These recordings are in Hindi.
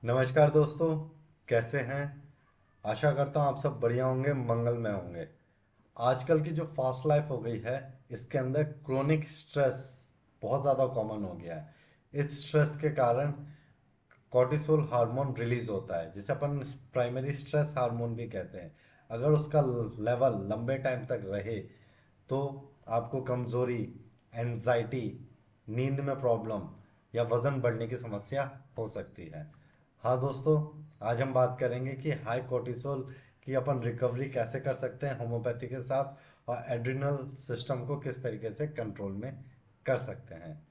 नमस्कार दोस्तों। कैसे हैं? आशा करता हूँ आप सब बढ़िया होंगे, मंगलमय होंगे। आजकल की जो फास्ट लाइफ हो गई है, इसके अंदर क्रोनिक स्ट्रेस बहुत ज़्यादा कॉमन हो गया है। इस स्ट्रेस के कारण कॉर्टिसोल हार्मोन रिलीज होता है, जिसे अपन प्राइमरी स्ट्रेस हार्मोन भी कहते हैं। अगर उसका लेवल लंबे टाइम तक रहे तो आपको कमजोरी, एंजाइटी, नींद में प्रॉब्लम या वजन बढ़ने की समस्या हो सकती है। हाँ दोस्तों, आज हम बात करेंगे कि हाई कोर्टिसोल की अपन रिकवरी कैसे कर सकते हैं होम्योपैथी के साथ, और एड्रिनल सिस्टम को किस तरीके से कंट्रोल में कर सकते हैं।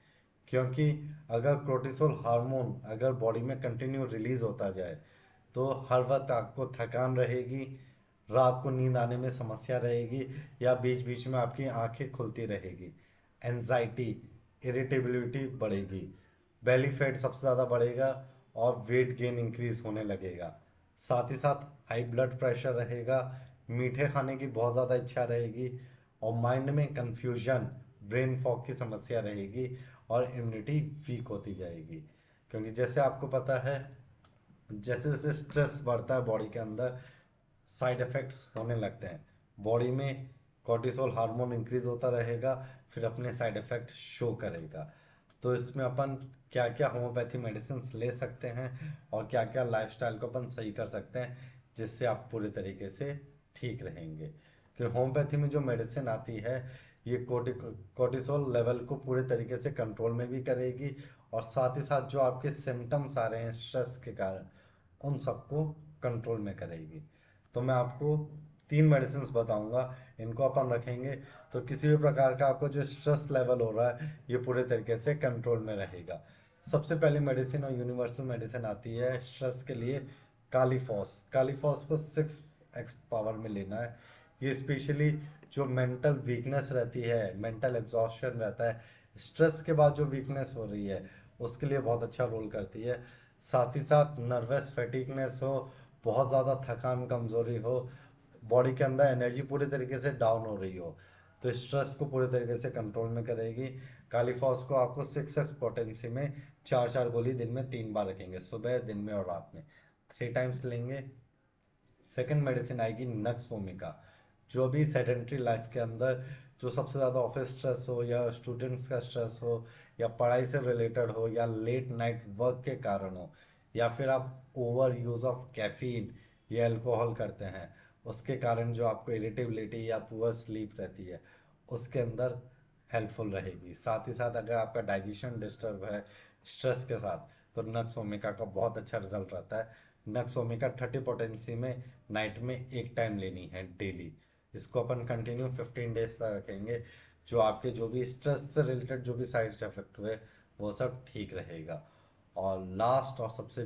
क्योंकि अगर कोर्टिसोल हार्मोन अगर बॉडी में कंटिन्यू रिलीज होता जाए तो हर वक्त आपको थकान रहेगी, रात को नींद आने में समस्या रहेगी, या बीच बीच में आपकी आंखें खुलती रहेगी, एनजाइटी, इरिटेबिलिटी बढ़ेगी, बेली फैट सबसे ज़्यादा बढ़ेगा, और वेट गेन इंक्रीज होने लगेगा। साथ ही साथ हाई ब्लड प्रेशर रहेगा, मीठे खाने की बहुत ज़्यादा इच्छा रहेगी, और माइंड में कंफ्यूजन, ब्रेन फॉग की समस्या रहेगी, और इम्यूनिटी वीक होती जाएगी। क्योंकि जैसे आपको पता है, जैसे जैसे स्ट्रेस बढ़ता है बॉडी के अंदर, साइड इफ़ेक्ट्स होने लगते हैं। बॉडी में कॉर्टिसोल हार्मोन इंक्रीज होता रहेगा, फिर अपने साइड इफ़ेक्ट्स शो करेगा। तो इसमें अपन क्या क्या होम्योपैथी मेडिसिन ले सकते हैं, और क्या क्या लाइफस्टाइल को अपन सही कर सकते हैं, जिससे आप पूरे तरीके से ठीक रहेंगे। कि होम्योपैथी में जो मेडिसिन आती है, ये कोर्टिसोल लेवल को पूरे तरीके से कंट्रोल में भी करेगी, और साथ ही साथ जो आपके सिम्टम्स आ रहे हैं स्ट्रेस के कारण, उन सबको कंट्रोल में करेगी। तो मैं आपको 3 मेडिसिन बताऊंगा, इनको अपन रखेंगे तो किसी भी प्रकार का आपको जो स्ट्रेस लेवल हो रहा है, ये पूरे तरीके से कंट्रोल में रहेगा। सबसे पहली मेडिसिन और यूनिवर्सल मेडिसिन आती है स्ट्रेस के लिए, कालीफॉस। कालीफॉस को 6x पावर में लेना है। ये स्पेशली जो मेंटल वीकनेस रहती है, मेंटल एग्जॉस्शन रहता है, स्ट्रेस के बाद जो वीकनेस हो रही है, उसके लिए बहुत अच्छा रोल करती है। साथ ही साथ नर्वस फैटिगनेस हो, बहुत ज़्यादा थकान कमजोरी हो, बॉडी के अंदर एनर्जी पूरी तरीके से डाउन हो रही हो, तो स्ट्रेस को पूरे तरीके से कंट्रोल में करेगी। कालीफॉस को आपको 6x पोटेंसी में 4 4 गोली दिन में 3 बार रखेंगे, सुबह, दिन में और रात में, 3 टाइम्स लेंगे। सेकंड मेडिसिन आएगी नक्सोमिका। जो भी सेडेंट्री लाइफ के अंदर जो सबसे ज़्यादा ऑफिस स्ट्रेस हो, या स्टूडेंट्स का स्ट्रेस हो, या पढ़ाई से रिलेटेड हो, या लेट नाइट वर्क के कारण हो, या फिर आप ओवर यूज़ ऑफ कैफीन या अल्कोहल करते हैं, उसके कारण जो आपको इरिटेबिलिटी या पुअर स्लीप रहती है, उसके अंदर हेल्पफुल रहेगी। साथ ही साथ अगर आपका डाइजेशन डिस्टर्ब है स्ट्रेस के साथ, तो नक्स ओमेगा का बहुत अच्छा रिजल्ट रहता है। नक्स ओमेगा 30 पोटेंसी में नाइट में 1 टाइम लेनी है डेली। इसको अपन कंटिन्यू 15 डेज तक रखेंगे, जो आपके जो भी स्ट्रेस से रिलेटेड जो भी साइड इफेक्ट हुए, वो सब ठीक रहेगा। और लास्ट और सबसे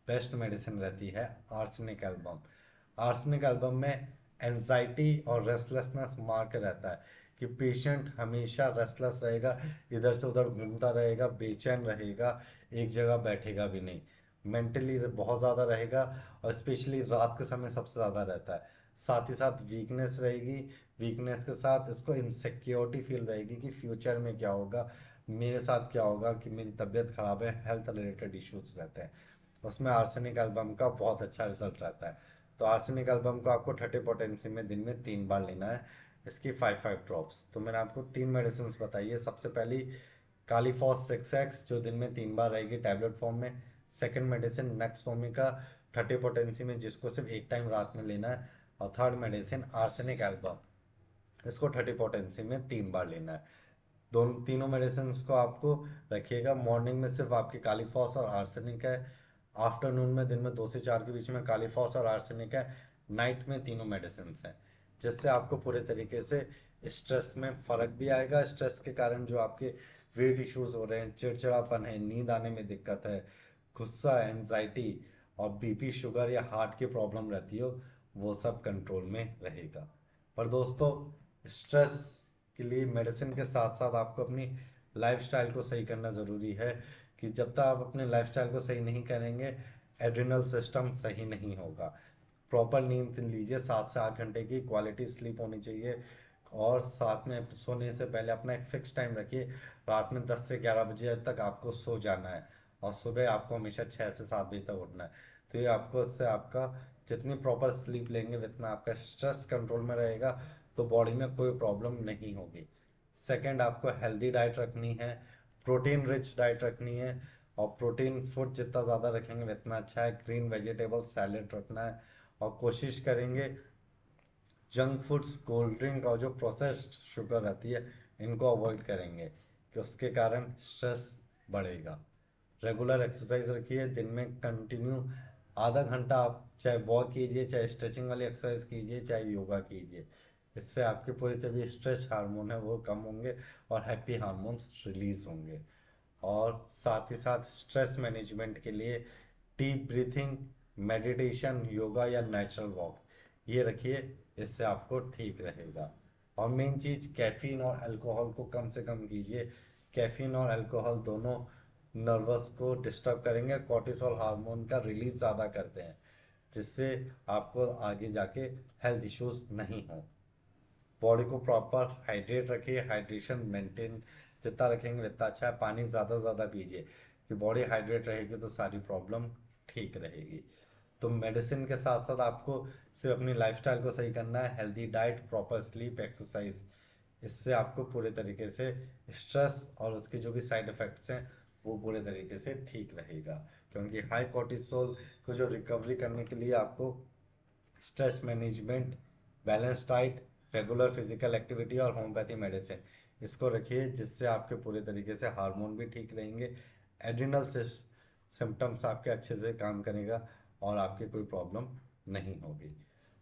बेस्ट मेडिसिन रहती है आर्सेनिक एल्बम। आर्सेनिक एल्बम में एनजाइटी और रेस्टलेसनेस मार्क रहता है, कि पेशेंट हमेशा रेस्टलेस रहेगा, इधर से उधर घूमता रहेगा, बेचैन रहेगा, एक जगह बैठेगा भी नहीं, मेंटली बहुत ज़्यादा रहेगा, और स्पेशली रात के समय सबसे ज़्यादा रहता है। साथ ही साथ वीकनेस रहेगी, वीकनेस के साथ इसको इनसिक्योरिटी फील रहेगी कि फ्यूचर में क्या होगा, मेरे साथ क्या होगा, कि मेरी तबीयत ख़राब है, हेल्थ रिलेटेड इश्यूज रहते हैं। उसमें आर्सेनिक एल्बम का बहुत अच्छा रिजल्ट रहता है। तो आर्सेनिक एल्बम को आपको 30 पोटेंसी में दिन में 3 बार लेना है। इसकी 5 5 ड्रॉप्स। तो मैंने आपको 3 मेडिसिन बताई है। सबसे पहली कालीफॉस 6x, जो दिन में 3 बार रहेगी टैबलेट फॉर्म में। सेकेंड मेडिसिन नेक्सफोमिका 30 पोटेंसी में, जिसको सिर्फ 1 टाइम रात में लेना है। और थर्ड मेडिसिन आर्सेनिक एल्बम, इसको 30 पोटेंसी में 3 बार लेना है। दोनों तीनों मेडिसिन को आपको रखिएगा। मॉर्निंग में सिर्फ आपकी कालीफॉस और आर्सेनिक है, आफ्टरनून में दिन में 2 से 4 के बीच में कालीफॉस और आर्सेनिक है, नाइट में तीनों मेडिसिन हैं। जिससे आपको पूरे तरीके से स्ट्रेस में फ़र्क भी आएगा। स्ट्रेस के कारण जो आपके वेट इश्यूज हो रहे हैं, चिड़चिड़ापन है, नींद आने में दिक्कत है, गुस्सा, एनजाइटी, और बीपी, शुगर या हार्ट की प्रॉब्लम रहती हो, वो सब कंट्रोल में रहेगा। पर दोस्तों, स्ट्रेस के लिए मेडिसिन के साथ साथ आपको अपनी लाइफस्टाइल को सही करना ज़रूरी है। कि जब तक आप अपने लाइफस्टाइल को सही नहीं करेंगे, एड्रिनल सिस्टम सही नहीं होगा। प्रॉपर नींद लीजिए, 7 से 8 घंटे की क्वालिटी स्लीप होनी चाहिए। और साथ में सोने से पहले अपना एक फिक्स टाइम रखिए, रात में 10 से 11 बजे तक आपको सो जाना है। और सुबह आपको हमेशा 6 से 7 बजे तक उठना है। तो ये आपको इससे आपका जितनी प्रॉपर स्लीप लेंगे उतना आपका स्ट्रेस कंट्रोल में रहेगा, तो बॉडी में कोई प्रॉब्लम नहीं होगी। सेकंड, आपको हेल्दी डाइट रखनी है, प्रोटीन रिच डाइट रखनी है। और प्रोटीन फूड जितना ज़्यादा रखेंगे उतना अच्छा है। ग्रीन वेजिटेबल सैलेड रखना है। और कोशिश करेंगे जंक फूड्स, कोल्ड ड्रिंक और जो प्रोसेस्ड शुगर रहती है इनको अवॉइड करेंगे, कि उसके कारण स्ट्रेस बढ़ेगा। रेगुलर एक्सरसाइज रखिए, दिन में कंटिन्यू आधा घंटा आप चाहे वॉक कीजिए, चाहे स्ट्रेचिंग वाली एक्सरसाइज कीजिए, चाहे योगा कीजिए। इससे आपके पूरे जो भी स्ट्रेस हार्मोन है वो कम होंगे और हैप्पी हार्मोन्स रिलीज होंगे। और साथ ही साथ स्ट्रेस मैनेजमेंट के लिए डीप ब्रीथिंग, मेडिटेशन, योगा या नेचुरल वॉक ये रखिए, इससे आपको ठीक रहेगा। और मेन चीज़, कैफीन और अल्कोहल को कम से कम कीजिए। कैफीन और अल्कोहल दोनों नर्वस को डिस्टर्ब करेंगे, कॉर्टिसोल हार्मोन का रिलीज ज़्यादा करते हैं, जिससे आपको आगे जाके हेल्थ इश्यूज नहीं हो। बॉडी को प्रॉपर हाइड्रेट रखिए, हाइड्रेशन मेंटेन जितना रखेंगे उतना अच्छा है। पानी ज़्यादा से ज़्यादा पीजिए, कि बॉडी हाइड्रेट रहेगी तो सारी प्रॉब्लम ठीक रहेगी। तो मेडिसिन के साथ साथ आपको सिर्फ अपनी लाइफस्टाइल को सही करना है, healthy diet, proper sleep, exercise. इससे आपको पूरे तरीके से स्ट्रेस और उसके जो भी साइड इफ़ेक्ट्स हैं वो पूरे तरीके से ठीक रहेगा। क्योंकि हाई कॉर्टिसोल को जो रिकवरी करने के लिए आपको stress management, balance diet, regular physical activity और होम्योपैथी मेडिसिन इसको रखिए, जिससे आपके पूरे तरीके से हार्मोन भी ठीक रहेंगे, एड्रिनल सिम्टम्स आपके अच्छे से काम करेगा और आपकी कोई प्रॉब्लम नहीं होगी।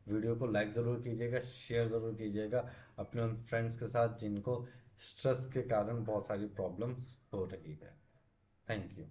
वीडियो को लाइक ज़रूर कीजिएगा, शेयर ज़रूर कीजिएगा अपने उन फ्रेंड्स के साथ जिनको स्ट्रेस के कारण बहुत सारी प्रॉब्लम्स हो रही है। Thank you.